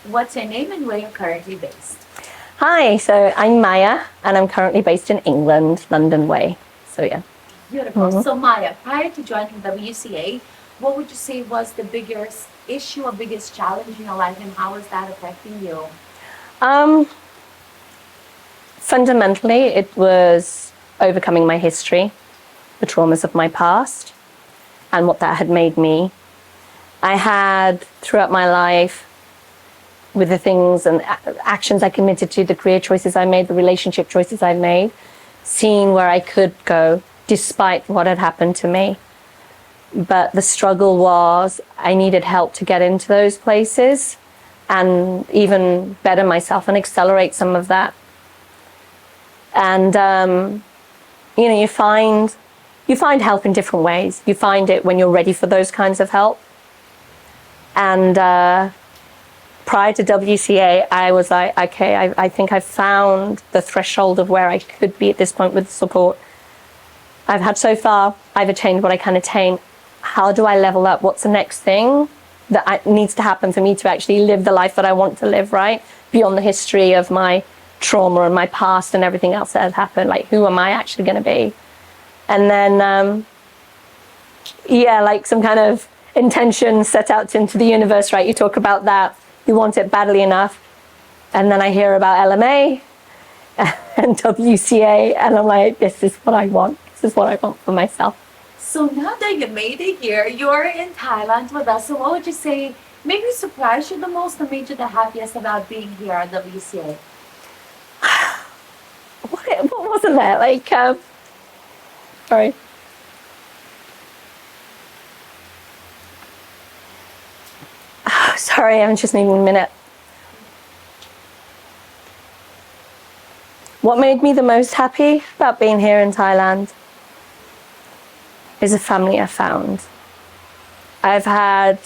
What's your name and where you're currently based? Hi, so I'm Maya, and I'm currently based in England, London way. So yeah. Beautiful. So Maya, prior to joining WCA, what would you say was the biggest issue or biggest challenge in your life, and how is that affecting you? Um, Fundamentally, it was overcoming my history, the traumas of my past, and what that had made me. I had, throughout my life, with the things and actions I committed to, the career choices I made, the relationship choices I made, seeing where I could go despite what had happened to me. But the struggle was I needed help to get into those places and even better myself and accelerate some of that. And, you find help in different ways. You find it when you're ready for those kinds of help. And prior to WCA, I was like, okay, I think I've found the threshold of where I could be at this point with support. I've attained what I can attain. How do I level up? What's the next thing that needs to happen for me to actually live the life that I want to live, right? Beyond the history of my trauma and my past and everything else that has happened. Like, who am I actually going to be? And then, like some kind of intention set out into the universe, right? You talk about that. You want it badly enough. And then I hear about LMA and WCA, and I'm like, this is what I want. This is what I want for myself. So now that you made it here, you're in Thailand with us. So what would you say maybe surprised you the most or made you the happiest about being here at WCA? What wasn't there? Like, sorry. Sorry, I'm just needing a minute. What made me the most happy about being here in Thailand is the family I found. I've had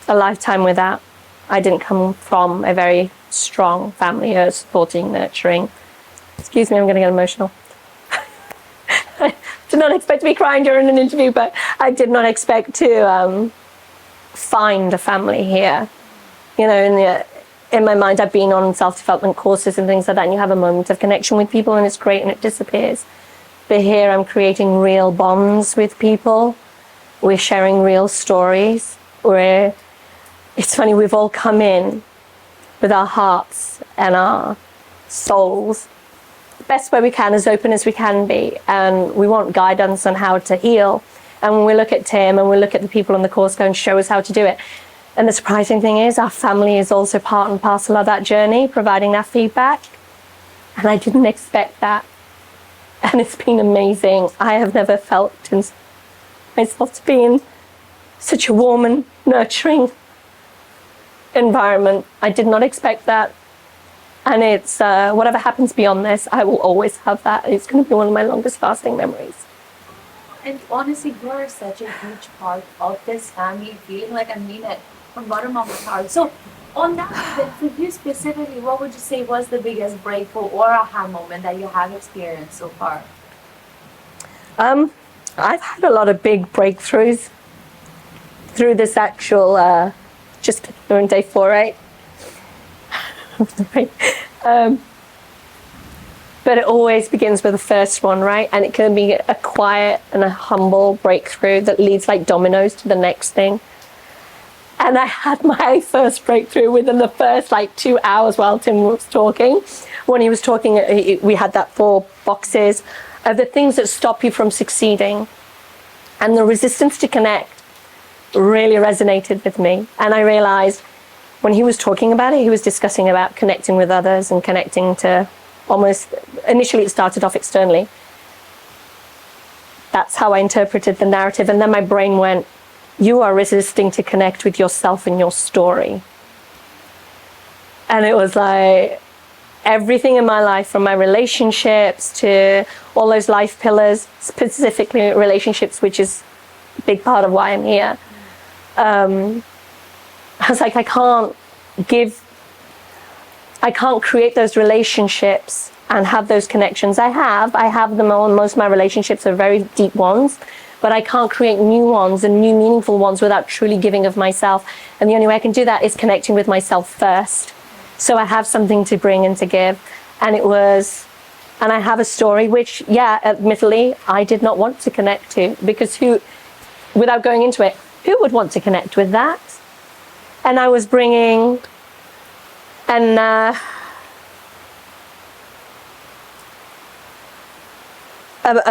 a lifetime with that. I didn't come from a very strong family, supporting, nurturing. Excuse me, I'm going to get emotional. I did not expect to be crying during an interview, but I did not expect to find a family here. In my mind, I've been on self-development courses and things like that, and you have a moment of connection with people and it's great and it disappears. But here I'm creating real bonds with people. We're sharing real stories. It's funny, we've all come in with our hearts and our souls the best way we can, as open as we can be, and we want guidance on how to heal. And when we look at Tim and we look at the people on the course go and show us how to do it. And the surprising thing is our family is also part and parcel of that journey, providing that feedback. And I didn't expect that. And it's been amazing. I have never felt myself to be in such a warm and nurturing environment. I did not expect that. And it's whatever happens beyond this, I will always have that. It's going to be one of my longest lasting memories. And honestly, you are such a huge part of this family, feeling like I mean it from bottom of my heart. So on that, then, for you specifically, what would you say was the biggest breakthrough or aha moment that you have experienced so far? I've had a lot of big breakthroughs through this actual, just during day 4, right? But it always begins with the first one, right? And it can be a quiet and a humble breakthrough that leads like dominoes to the next thing. And I had my first breakthrough within the first 2 hours while Tim was talking. When he was talking, we had that 4 boxes of the things that stop you from succeeding. And the resistance to connect really resonated with me. And I realized when he was talking about it, he was discussing about connecting with others and connecting to initially it started off externally. That's how I interpreted the narrative. And then my brain went, you are resisting to connect with yourself and your story. And it was like everything in my life, from my relationships to all those life pillars, specifically relationships, which is a big part of why I'm here. I was like, I can't create those relationships and have those connections. I have them all. Most of my relationships are very deep ones, but I can't create new ones and new meaningful ones without truly giving of myself. And the only way I can do that is connecting with myself first. So I have something to bring and to give. And I have a story which, yeah, admittedly, I did not want to connect to, because without going into it, who would want to connect with that? And I was bringing a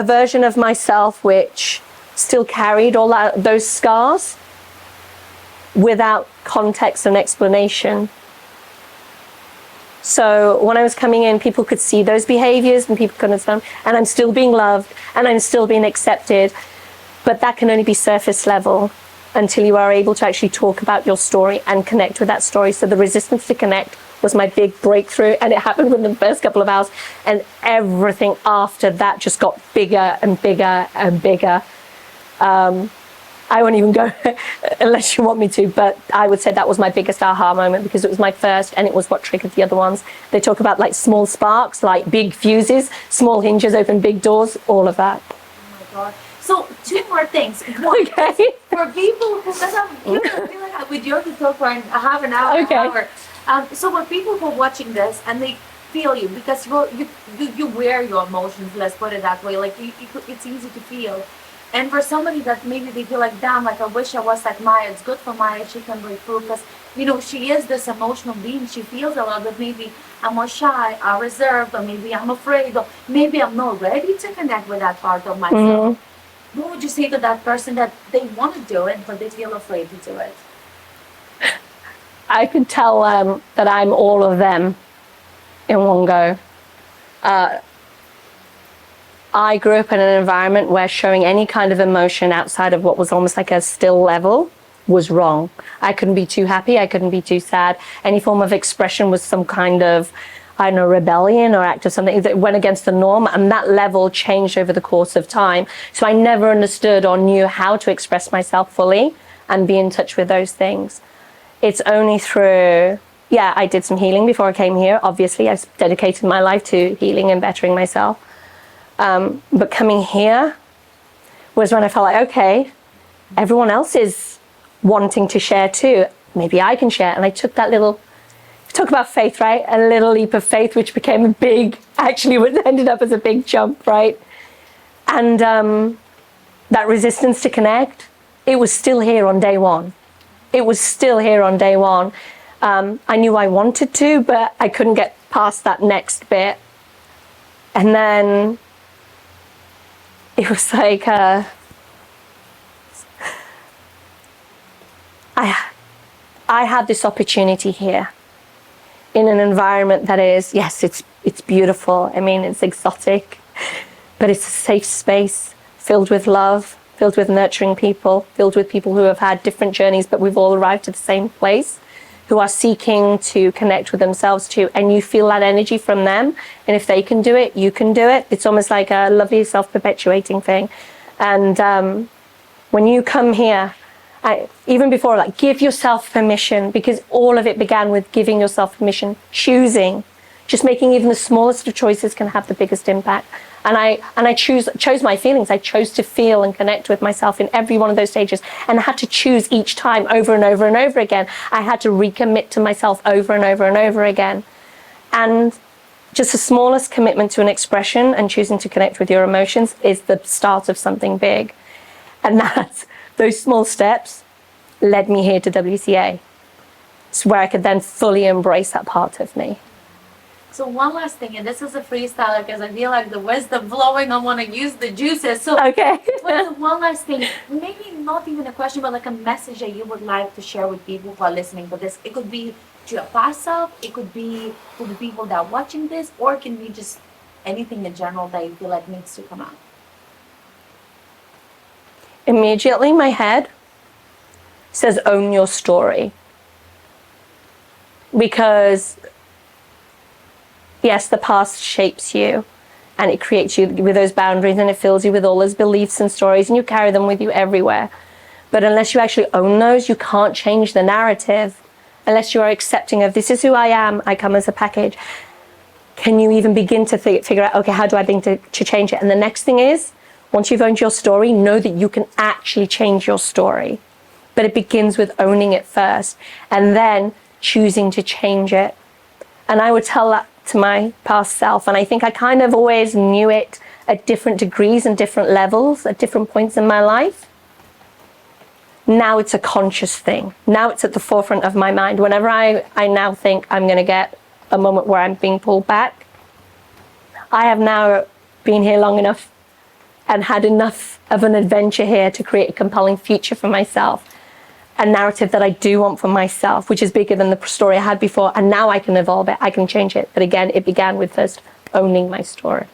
version of myself which still carried all those scars without context and explanation. So when I was coming in, people could see those behaviors and people couldn't understand, and I'm still being loved and I'm still being accepted, but that can only be surface level until you are able to actually talk about your story and connect with that story. So the resistance to connect was my big breakthrough, and it happened within the first couple of hours, and everything after that just got bigger and bigger and bigger. I won't even go unless you want me to, but I would say that was my biggest aha moment, because it was my first, and it was what triggered the other ones. They talk about like small sparks, like big fuses, small hinges open big doors, all of that. Oh my God. So 2 more things. One, Okay. for people who, because I feel like with you to talk for a half an hour, Okay. an hour. So for people who are watching this and they feel you, because you wear your emotions, let's put it that way, like it's easy to feel. And for somebody that maybe they feel like, damn, like I wish I was like Maya, it's good for Maya, she can break through, because, you know, she is this emotional being, she feels a lot, but maybe I'm more shy, I'm reserved, or maybe I'm afraid, or maybe I'm not ready to connect with that part of myself. Mm-hmm. What would you say to that person that they want to do it, but they feel afraid to do it? I could tell that I'm all of them in one go. I grew up in an environment where showing any kind of emotion outside of what was almost like a still level was wrong. I couldn't be too happy, I couldn't be too sad. Any form of expression was some kind of, I don't know, rebellion or act of something that went against the norm, and that level changed over the course of time. So I never understood or knew how to express myself fully and be in touch with those things. It's only through, yeah, I did some healing before I came here. Obviously, I've dedicated my life to healing and bettering myself. But coming here was when I felt like, okay, everyone else is wanting to share too. Maybe I can share. And I took that little, talk about faith, right? A little leap of faith, which became a big, actually ended up as a big jump, right? And that resistance to connect, it was still here on day one. It was still here on day one. I knew I wanted to, but I couldn't get past that next bit. And then it was like, I had this opportunity here in an environment that is, yes, it's beautiful. I mean, it's exotic, but it's a safe space filled with love, filled with nurturing people, filled with people who have had different journeys, but we've all arrived at the same place, who are seeking to connect with themselves too. And you feel that energy from them. And if they can do it, you can do it. It's almost like a lovely self-perpetuating thing. And when you come here, even before, like, give yourself permission, because all of it began with giving yourself permission, choosing. Just making even the smallest of choices can have the biggest impact. And I chose my feelings. I chose to feel and connect with myself in every one of those stages. And I had to choose each time over and over and over again. I had to recommit to myself over and over and over again. And just the smallest commitment to an expression and choosing to connect with your emotions is the start of something big. And those small steps led me here to WCA. It's where I could then fully embrace that part of me. So one last thing, and this is a freestyle because I feel like the wisdom flowing, I want to use the juices. So okay. One last thing, maybe not even a question, but like a message that you would like to share with people who are listening to this. It could be to your past self, it could be to the people that are watching this, or it can be just anything in general that you feel like needs to come out. Immediately my head says own your story. Because yes, the past shapes you and it creates you with those boundaries and it fills you with all those beliefs and stories and you carry them with you everywhere. But unless you actually own those, you can't change the narrative. Unless you are accepting of this is who I am, I come as a package. Can you even begin to figure out, okay, how do I begin to change it? And the next thing is, Once you've owned your story, know that you can actually change your story. But it begins with owning it first and then choosing to change it. And I would tell that to my past self. And I think I kind of always knew it at different degrees and different levels at different points in my life. Now it's a conscious thing. Now it's at the forefront of my mind. Whenever I now think I'm going to get a moment where I'm being pulled back, I have now been here long enough and had enough of an adventure here to create a compelling future for myself. A narrative that I do want for myself, which is bigger than the story I had before. And now I can evolve it. I can change it. But again, it began with first owning my story.